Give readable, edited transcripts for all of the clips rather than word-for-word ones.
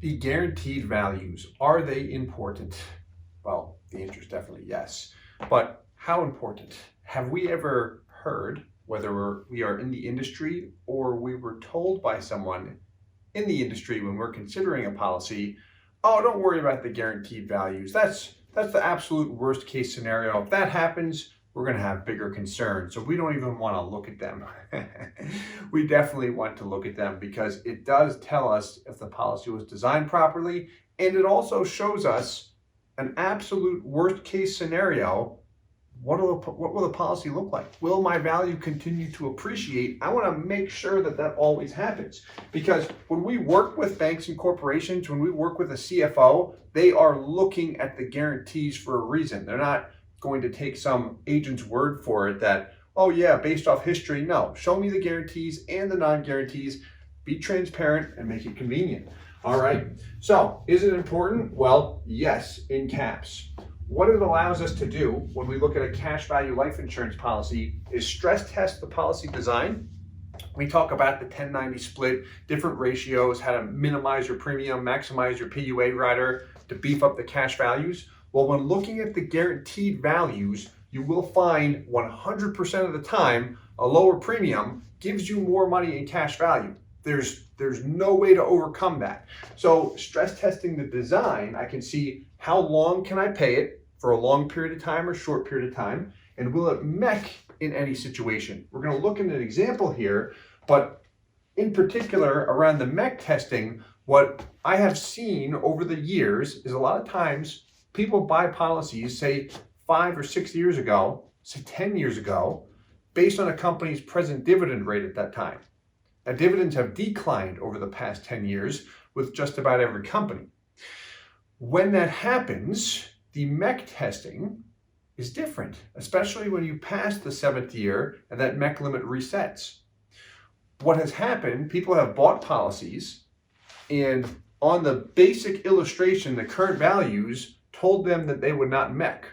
The guaranteed values, are they important? Well, the answer is definitely yes. But how important? Have we ever heard, whether we are in the industry or we were told by someone in the industry when we're considering a policy, oh, don't worry about the guaranteed values. That's the absolute worst case scenario. If that happens, we're going to have bigger concerns. So we don't even want to look at them. We definitely want to look at them because it does tell us if the policy was designed properly, and it also shows us an absolute worst case scenario. What will the policy look like? Will my value continue to appreciate? I want to make sure that that always happens, because when we work with banks and corporations, when we work with a CFO, they are looking at the guarantees for a reason. They're not going to take some agent's word for it that, oh yeah, based off history. No, show me the guarantees and the non-guarantees. Be transparent and make it convenient. All right, so is it important? Well, yes, in caps. What it allows us to do when we look at a cash value life insurance policy is stress test the policy design. We talk about the 10/90 split, different ratios, how to minimize your premium, maximize your PUA rider to beef up the cash values. Well, when looking at the guaranteed values, you will find 100% of the time a lower premium gives you more money in cash value. There's no way to overcome that. So stress testing the design, I can see how long can I pay it for a long period of time or short period of time, and will it mech in any situation? We're going to look at an example here, but in particular around the mech testing, what I have seen over the years is a lot of times people buy policies, say 5 or 6 years ago, say 10 years ago, based on a company's present dividend rate at that time. Now, dividends have declined over the past 10 years with just about every company. When that happens, the mech testing is different, especially when you pass the 7th year and that mech limit resets. What has happened, people have bought policies, and on the basic illustration, the current values told them that they would not mech.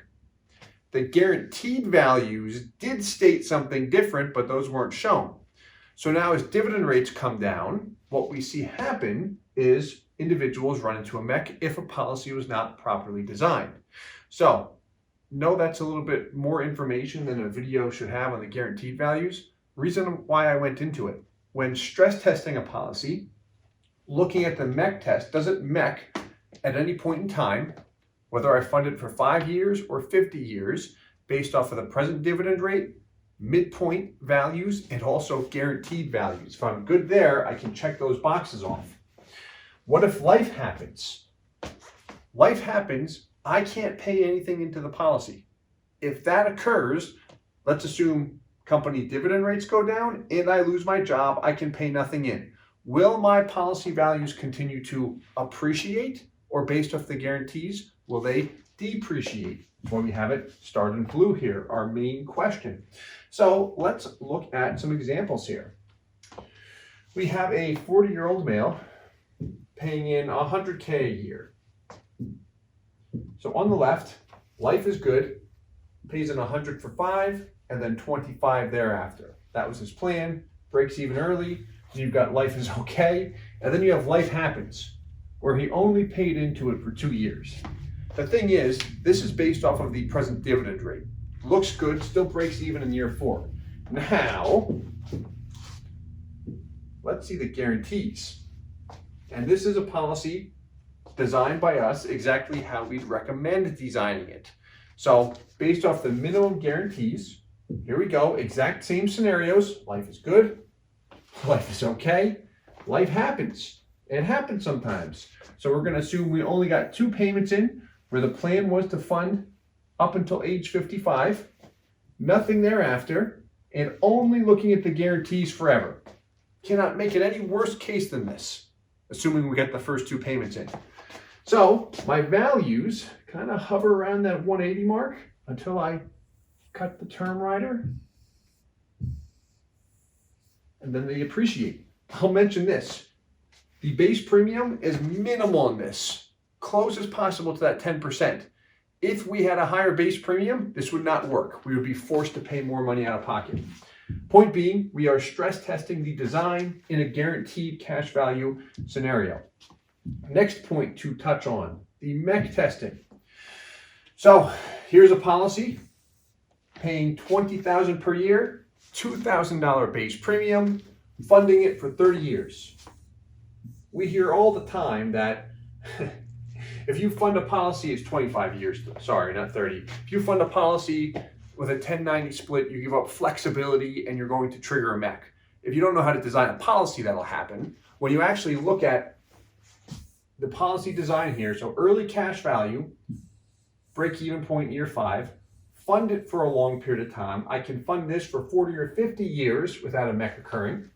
The guaranteed values did state something different, but those weren't shown. So now as dividend rates come down, what we see happen is individuals run into a mech if a policy was not properly designed. So no, that's a little bit more information than a video should have on the guaranteed values. Reason why I went into it. When stress testing a policy, looking at the mech test, does it mech at any point in time, whether I fund it for 5 years or 50 years, based off of the present dividend rate, midpoint values, and also guaranteed values. If I'm good there, I can check those boxes off. What if life happens? Life happens, I can't pay anything into the policy. If that occurs, let's assume company dividend rates go down and I lose my job, I can pay nothing in. Will my policy values continue to appreciate, or based off the guarantees, will they depreciate? That's why we have it starred in blue here, our main question. So let's look at some examples here. We have a 40-year-old male paying in $100K a year. So on the left, life is good, pays in 100 for 5, and then 25 thereafter. That was his plan, breaks even early. You've got life is okay, and then you have life happens, where he only paid into it for 2 years. The thing is, this is based off of the present dividend rate. Looks good, still breaks even in year 4. Now, let's see the guarantees. And this is a policy designed by us exactly how we'd recommend designing it. So based off the minimum guarantees, here we go, exact same scenarios. Life is good, life is okay, life happens. It happens sometimes. So we're going to assume we only got 2 payments in, where the plan was to fund up until age 55, nothing thereafter, and only looking at the guarantees forever. Cannot make it any worse case than this, assuming we get the first 2 payments in. So my values kind of hover around that 180 mark until I cut the term rider, and then they appreciate. I'll mention this. The base premium is minimal in this, close as possible to that 10%. If we had a higher base premium, this would not work. We would be forced to pay more money out of pocket. Point being, we are stress testing the design in a guaranteed cash value scenario. Next point to touch on, the mech testing. So here's a policy paying $20,000 per year, $2,000 base premium, funding it for 30 years. We hear all the time that if you fund a policy, it's 25 years, sorry, not 30. If you fund a policy with a 10/90 split, you give up flexibility and you're going to trigger a mech. If you don't know how to design a policy, that'll happen. When you actually look at the policy design here, so early cash value, break-even point year 5, fund it for a long period of time. I can fund this for 40 or 50 years without a mech occurring.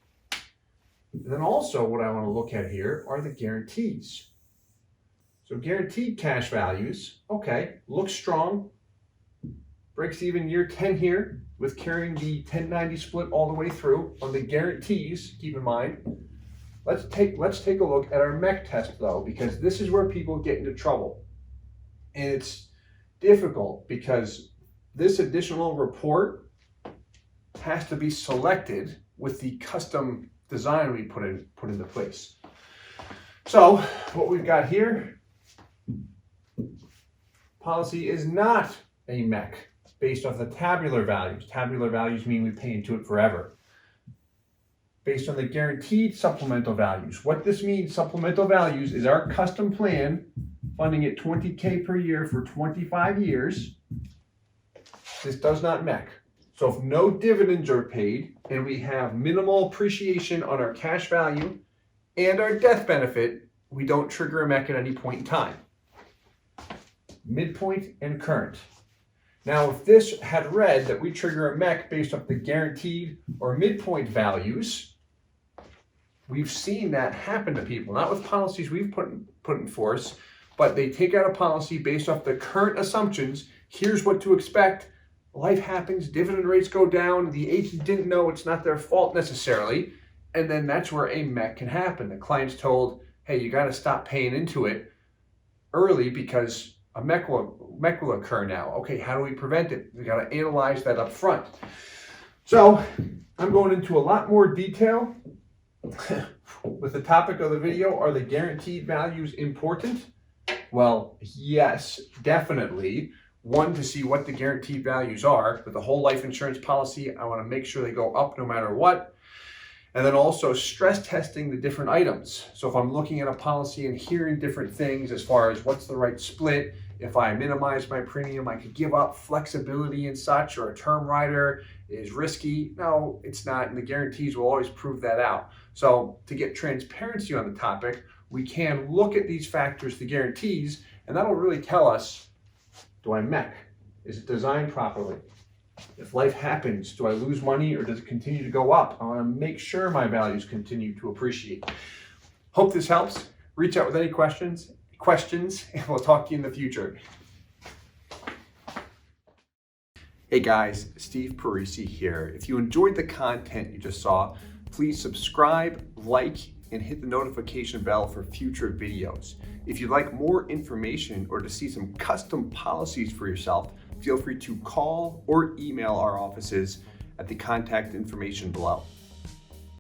And then also what I want to look at here are the guarantees. So guaranteed cash values, okay, looks strong, breaks even year 10 here with carrying the 10/90 split all the way through. On the guarantees, keep in mind, let's take a look at our mech test though, because this is where people get into trouble. And it's difficult because this additional report has to be selected with the custom design we put into place. So what we've got here, policy is not a mech based off the tabular values. Tabular values mean we pay into it forever. Based on the guaranteed supplemental values. What this means, supplemental values, is our custom plan funding at $20K per year for 25 years. This does not mech. So if no dividends are paid and we have minimal appreciation on our cash value and our death benefit, we don't trigger a mech at any point in time. Midpoint and current. Now, if this had read that we trigger a mech based off the guaranteed or midpoint values, we've seen that happen to people, not with policies we've put in force, but they take out a policy based off the current assumptions. Here's what to expect. Life happens, dividend rates go down, the agent didn't know, it's not their fault necessarily, and then that's where a mech can happen. The client's told, hey, you got to stop paying into it early because a mech will occur now. Okay, how do we prevent it? We got to analyze that up front. So I'm going into a lot more detail with the topic of the video. Are the guaranteed values important? Well, yes, definitely. One, to see what the guaranteed values are. With the whole life insurance policy, I want to make sure they go up no matter what. And then also stress testing the different items. So if I'm looking at a policy and hearing different things as far as what's the right split, if I minimize my premium, I could give up flexibility and such, or a term rider is risky. No, it's not, and the guarantees will always prove that out. So to get transparency on the topic, we can look at these factors, the guarantees, and that'll really tell us, do I mech? Is it designed properly? If life happens, do I lose money or does it continue to go up? I want to make sure my values continue to appreciate. Hope this helps. Reach out with any questions, and we'll talk to you in the future. Hey guys, Steve Parisi here. If you enjoyed the content you just saw, please subscribe, like, and hit the notification bell for future videos. If you'd like more information or to see some custom policies for yourself, feel free to call or email our offices at the contact information below.